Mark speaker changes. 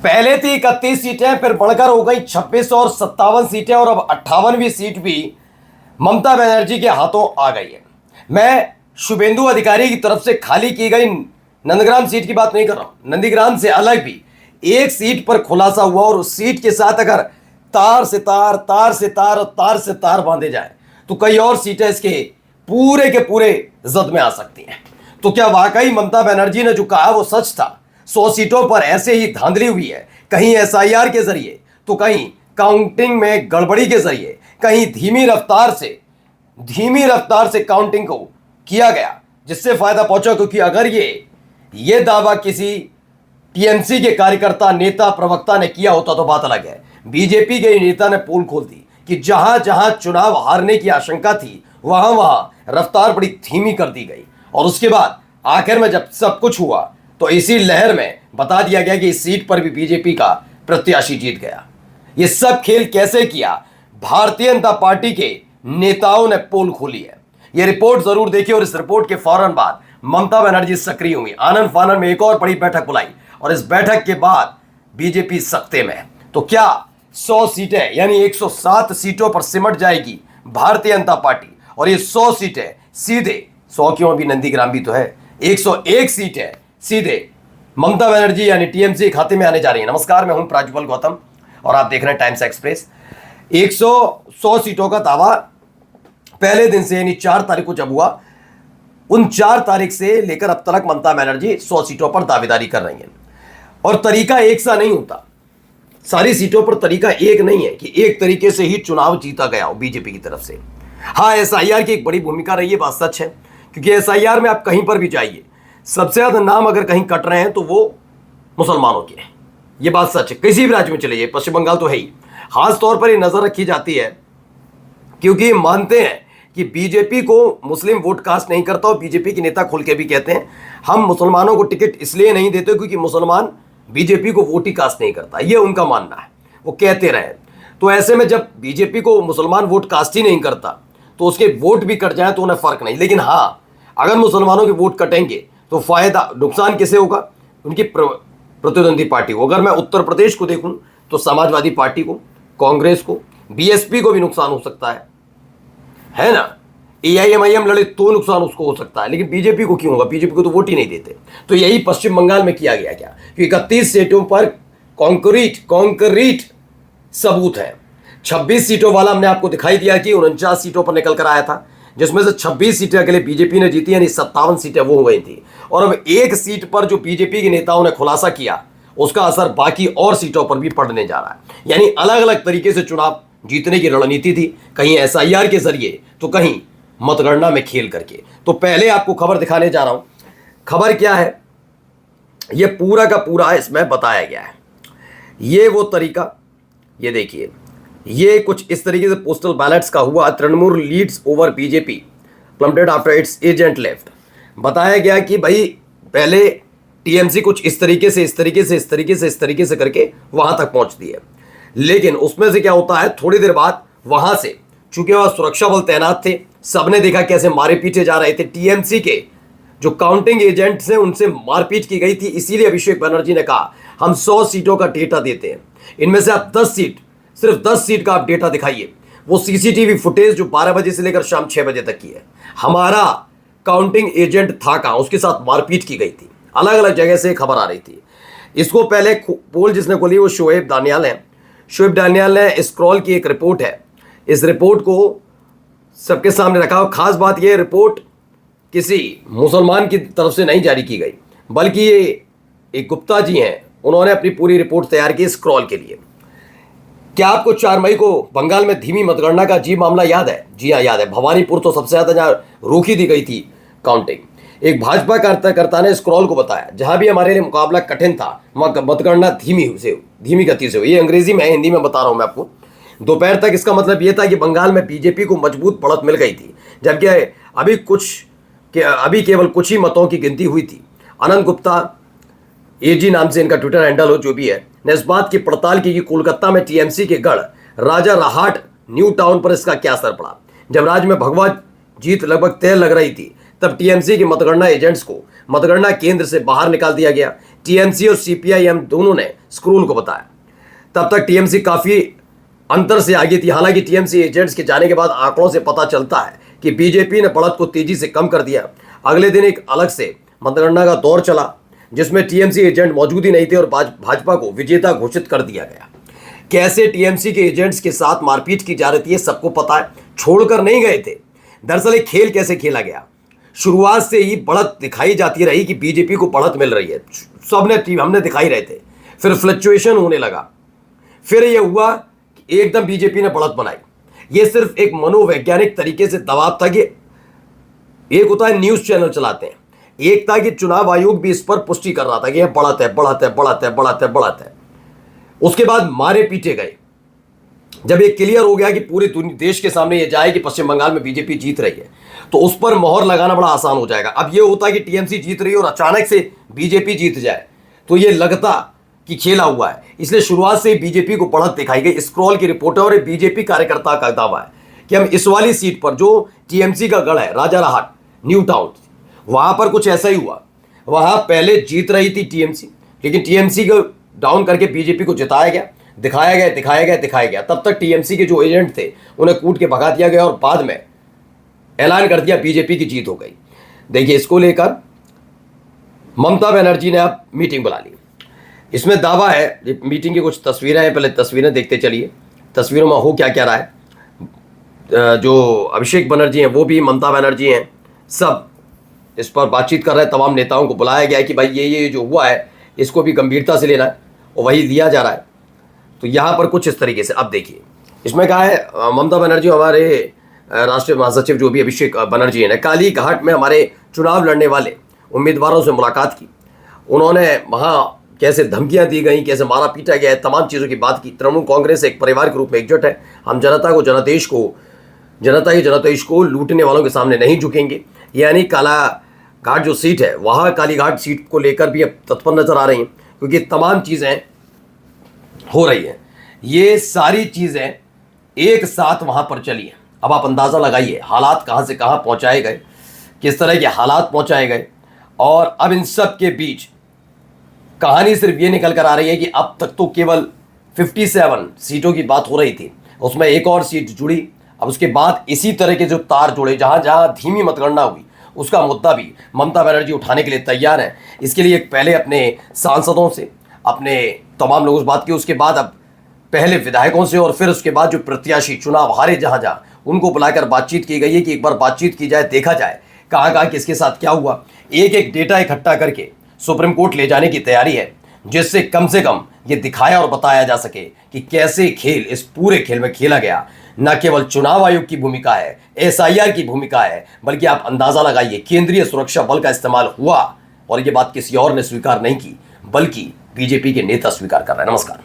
Speaker 1: पहले थी 31 सीटें, फिर बढ़कर हो गई 26 और 57 सीटें, और अब 58वीं सीट भी ममता बनर्जी के हाथों आ गई है। मैं शुभेंदु अधिकारी की तरफ से खाली की गई नंदग्राम सीट की बात नहीं कर रहा हूं। नंदीग्राम से अलग भी एक सीट पर खुलासा हुआ, और उस सीट के साथ अगर तार से तार, तार से तार और तार से तार बांधे जाए तो कई और सीटें इसके पूरे के पूरे जद में आ सकती हैं। तो क्या वाकई ममता बनर्जी ने जो कहा वो सच था? 100 सीटों पर ऐसे ही धांधली हुई है, कहीं एसआईआर के जरिए तो कहीं काउंटिंग में गड़बड़ी के जरिए, कहीं धीमी रफ्तार से काउंटिंग को किया गया, जिससे फायदा पहुंचा। क्योंकि अगर ये दावा किसी टीएमसी के कार्यकर्ता, नेता, प्रवक्ता ने किया होता तो बात अलग है। बीजेपी के नेता ने पोल खोल दी कि जहां जहां चुनाव हारने की आशंका थी वहां वहां रफ्तार बड़ी धीमी कर दी गई, और उसके बाद आखिर में जब सब कुछ हुआ तो इसी लहर में बता दिया गया कि इस सीट पर भी बीजेपी का प्रत्याशी जीत गया। ये सब खेल कैसे किया? भारतीय जनता पार्टी के नेताओं ने पोल खोली है। ये रिपोर्ट जरूर देखिए, और इस रिपोर्ट के फौरन बाद ममता बनर्जी सक्रिय हुई, आनंद फानन में एक और बड़ी बैठक बुलाई, और इस बैठक के बाद बीजेपी सख्ते में। तो क्या 100 सीटें यानी 107 सीटों पर सिमट जाएगी भारतीय जनता पार्टी, और ये 100 सीटें सीधे 100 क्यों, अभी नंदीग्राम भी तो है, 101 सीटें सीधे ममता बनर्जी यानी टीएमसी खाते में आने जा रही है। नमस्कार, मैं हूं प्राज्वल गौतम और आप देख रहे हैं टाइम्स एक्सप्रेस। 100 सीटों का दावा पहले दिन से यानी 4 तारीख को जब हुआ, उन 4 तारीख से लेकर अब तक ममता बनर्जी 100 सीटों पर दावेदारी कर रही हैं। और तरीका एक सा नहीं होता, सारी सीटों पर तरीका एक नहीं है कि एक तरीके से ही चुनाव जीता गया हो बीजेपी की तरफ से। हाँ, एसआईआर की एक बड़ी भूमिका रही है, बात सच है, क्योंकि एसआईआर में आप कहीं पर भी जाइए, सबसे ज्यादा नाम अगर कहीं कट रहे हैं तो वो मुसलमानों के हैं। ये बात सच है, किसी भी राज्य में चले जाइए, पश्चिम बंगाल तो है ही। खास तौर पर ये नजर रखी जाती है क्योंकि मानते हैं कि बीजेपी को मुस्लिम वोट कास्ट नहीं करता, और बीजेपी के नेता खुल के भी कहते हैं हम मुसलमानों को टिकट इसलिए नहीं देते क्योंकि मुसलमान बीजेपी को वोट ही कास्ट नहीं करता, ये उनका मानना है, वो कहते रहे। तो ऐसे में जब बीजेपी को मुसलमान वोट कास्ट ही नहीं करता तो उसके वोट भी कट जाए तो उन्हें फर्क नहीं। लेकिन हाँ, अगर मुसलमानों के वोट कटेंगे तो फायदा, नुकसान किसे होगा? उनकी प्रतिद्वंदी पार्टी को। अगर मैं उत्तर प्रदेश को देखूं तो समाजवादी पार्टी को, कांग्रेस को, बीएसपी को भी नुकसान हो सकता है ना। एआईएमआईएम लड़े तो नुकसान उसको हो सकता है, लेकिन बीजेपी को क्यों होगा? बीजेपी को तो वोट ही नहीं देते। तो यही पश्चिम बंगाल में किया गया क्या कि 31 सीटों पर कॉन्क्रीट सबूत है। 26 सीटों वाला हमने आपको दिखाई दिया कि 49 सीटों पर निकल कर आया था, जिसमें से 26 सीटें अकेले बीजेपी ने जीती, यानी 57 सीटें वो हो गई थी। और अब एक सीट पर जो बीजेपी के नेताओं ने खुलासा किया उसका असर बाकी और सीटों पर भी पड़ने जा रहा है। यानी अलग अलग तरीके से चुनाव जीतने की रणनीति थी, कहीं एसआईआर के जरिए तो कहीं मतगणना में खेल करके। तो पहले आपको खबर दिखाने जा रहा हूं। खबर क्या है, यह पूरा का पूरा इसमें बताया गया है। ये वो तरीका, ये देखिए, ये कुछ इस तरीके से पोस्टल बैलेट्स का हुआ। तृणमूल लीड्स ओवर बीजेपी प्लम्बडेड आफ्टर इट्स एजेंट लेफ्ट। बताया गया कि भाई पहले टीएमसी कुछ इस तरीके से करके वहां तक पहुंचती है, लेकिन उसमें से क्या होता है, थोड़ी देर बाद वहां से, चूंकि वहां सुरक्षा बल तैनात थे, सबने देखा कैसे मारे पीटे जा रहे थे। टीएमसी के जो काउंटिंग एजेंट्स हैं उनसे मारपीट की गई थी। इसीलिए अभिषेक बनर्जी ने कहा हम 100 सीटों का डेटा देते हैं, इनमें से आप 10 सीट, सिर्फ 10 सीट का आप डेटा दिखाइए। वो सीसीटीवी फुटेज जो 12 बजे से लेकर शाम 6 बजे तक की है, हमारा काउंटिंग एजेंट था कहां, उसके साथ मारपीट की गई थी। अलग अलग जगह से खबर आ रही थी। इसको पहले पोल जिसने खोली वो शोएब दानियाल है। शोएब दानियाल ने स्क्रॉल की एक रिपोर्ट है, इस रिपोर्ट को सबके सामने रखा। खास बात यह, रिपोर्ट किसी मुसलमान की तरफ से नहीं जारी की गई, बल्कि ये एक गुप्ता जी हैं, उन्होंने अपनी पूरी रिपोर्ट तैयार की स्क्रॉल के लिए। क्या आपको 4 मई को बंगाल में धीमी मतगणना का अजीब मामला याद है? जी हाँ, याद है। भवानीपुर तो सबसे ज्यादा जहां रोकी दी गई थी काउंटिंग। एक भाजपा कार्यकर्ता ने स्क्रॉल को बताया, जहां भी हमारे लिए मुकाबला कठिन था, मतगणना धीमी गति से हुई। ये अंग्रेजी में है, हिंदी में बता रहा हूं मैं आपको। दोपहर तक इसका मतलब यह था कि बंगाल में बीजेपी को मजबूत बढ़त मिल गई थी, जबकि अभी केवल कुछ ही मतों की गिनती हुई थी। अनंत गुप्ता, एजी नाम से इनका ट्विटर हैंडल हो, जो भी है, ने इस बात की पड़ताल की कि कोलकाता में टीएमसी के गढ़ राजा रहाट न्यू टाउन पर इसका क्या असर पड़ा। जब राज्य में भगवा जीत लगभग तय लग रही थी, तब टीएमसी के मतगणना एजेंट्स को मतगणना केंद्र से बाहर निकाल दिया गया। टीएमसी और सीपीआईएम दोनों ने स्क्रोल को बताया। तब तक टीएमसी काफी अंतर से आगे थी। हालांकि टीएमसी एजेंट्स के जाने के बाद आंकड़ों से पता चलता है कि बीजेपी ने बढ़त को तेजी से कम कर दिया। अगले दिन एक अलग से मतगणना का दौर चला जिसमें टीएमसी एजेंट मौजूद ही नहीं थे और भाजपा को विजेता घोषित कर दिया गया। कैसे टीएमसी के एजेंट्स के साथ मारपीट की जा रही थी ये सबको पता है, छोड़कर नहीं गए थे। दरअसल एक खेल कैसे खेला गया, शुरुआत से ही बढ़त दिखाई जाती रही कि बीजेपी को बढ़त मिल रही है, सबने हमने दिखाई रहे थे। फिर फ्लक्चुएशन होने लगा, फिर यह हुआ कि एकदम बीजेपी ने बढ़त बनाई। यह सिर्फ एक मनोवैज्ञानिक तरीके से दबाव था कि एक होता है न्यूज चैनल चलाते हैं, एक था कि चुनाव आयोग भी इस पर पुष्टि कर रहा था कि यह बढ़त है, बढ़त है, बढ़त है, बढ़त है, बढ़त है। उसके बाद मारे पीटे गए। जब ये क्लियर हो गया कि पूरे देश के सामने ये जाए कि पश्चिम बंगाल में बीजेपी जीत रही है, तो उस पर मोहर लगाना बड़ा आसान हो जाएगा। अब ये होता कि टीएमसी जीत रही है और अचानक से बीजेपी जीत जाए तो ये लगता कि खेला हुआ है। इसलिए शुरुआत से ही बीजेपी को बढ़त दिखाई गई। स्क्रॉल की रिपोर्टर और बीजेपी कार्यकर्ता का दावा है कि हम इस वाली सीट पर जो टीएमसी का गढ़ है, राजारहाट, न्यू टाउन, वहां पर कुछ ऐसा ही हुआ। वहां पहले जीत रही थी टीएमसी, लेकिन टीएमसी को डाउन करके बीजेपी को जिताया गया, दिखाया गया, दिखाया गया, दिखाया गया। तब तक टीएमसी के जो एजेंट थे उन्हें कूट के भगा दिया गया और बाद में ऐलान कर दिया बीजेपी की जीत हो गई। देखिए, इसको लेकर ममता बनर्जी ने अब मीटिंग बुला ली। इसमें दावा है, मीटिंग की कुछ तस्वीरें हैं, पहले तस्वीरें देखते चलिए। तस्वीरों में हो क्या क्या रहा है। जो अभिषेक बनर्जी हैं वो भी ममता बनर्जी हैं, सब इस पर बातचीत कर रहे हैं। तमाम नेताओं को बुलाया गया है कि भाई ये जो हुआ है इसको भी गंभीरता से लेना है, और वही दिया जा रहा है। तो यहाँ पर कुछ इस तरीके से अब देखिए, इसमें कहा है ममता बनर्जी, हमारे राष्ट्रीय महासचिव जो भी अभिषेक बनर्जी ने काली घाट में हमारे चुनाव लड़ने वाले उम्मीदवारों से मुलाकात की। उन्होंने वहाँ कैसे धमकियां दी गई, कैसे मारा पीटा गया है, तमाम चीज़ों की बात की। तृणमूल कांग्रेस एक परिवार के रूप में एकजुट है। हम जनादेश को लूटने वालों के सामने नहीं झुकेंगे। यानी काला घाट जो सीट है, वहाँ काली घाट सीट को लेकर भी अब तत्पर नजर आ रही हैं, क्योंकि तमाम चीज़ें हो रही हैं। ये सारी चीज़ें एक साथ वहाँ पर चली हैं। अब आप अंदाज़ा लगाइए हालात कहाँ से कहाँ पहुँचाए गए, किस तरह के हालात पहुँचाए गए। और अब इन सब के बीच कहानी सिर्फ ये निकल कर आ रही है कि अब तक तो केवल 57 सीटों की बात हो रही थी, उसमें एक और सीट जुड़ी। अब उसके बाद इसी तरह के जो तार जुड़े, जहाँ जहाँ धीमी मतगणना हुई, उसका मुद्दा भी ममता बनर्जी उठाने के लिए तैयार है। इसके लिए पहले अपने सांसदों से, अपने तमाम लोगों से बात की, उसके बाद अब पहले विधायकों से, और फिर उसके बाद जो प्रत्याशी चुनाव हारे जहाँ जहाँ, उनको बुलाकर बातचीत की गई है कि एक बार बातचीत की जाए, देखा जाए कहाँ कहाँ किसके साथ क्या हुआ। एक एक डेटा इकट्ठा करके सुप्रीम कोर्ट ले जाने की तैयारी है, जिससे कम से कम ये दिखाया और बताया जा सके कि कैसे खेल इस पूरे खेल में खेला गया। न केवल चुनाव आयोग की भूमिका है, एसआईआर की भूमिका है, बल्कि आप अंदाजा लगाइए केंद्रीय सुरक्षा बल का इस्तेमाल हुआ, और ये बात किसी और ने स्वीकार नहीं की, बल्कि बीजेपी के नेता स्वीकार कर रहे हैं। नमस्कार।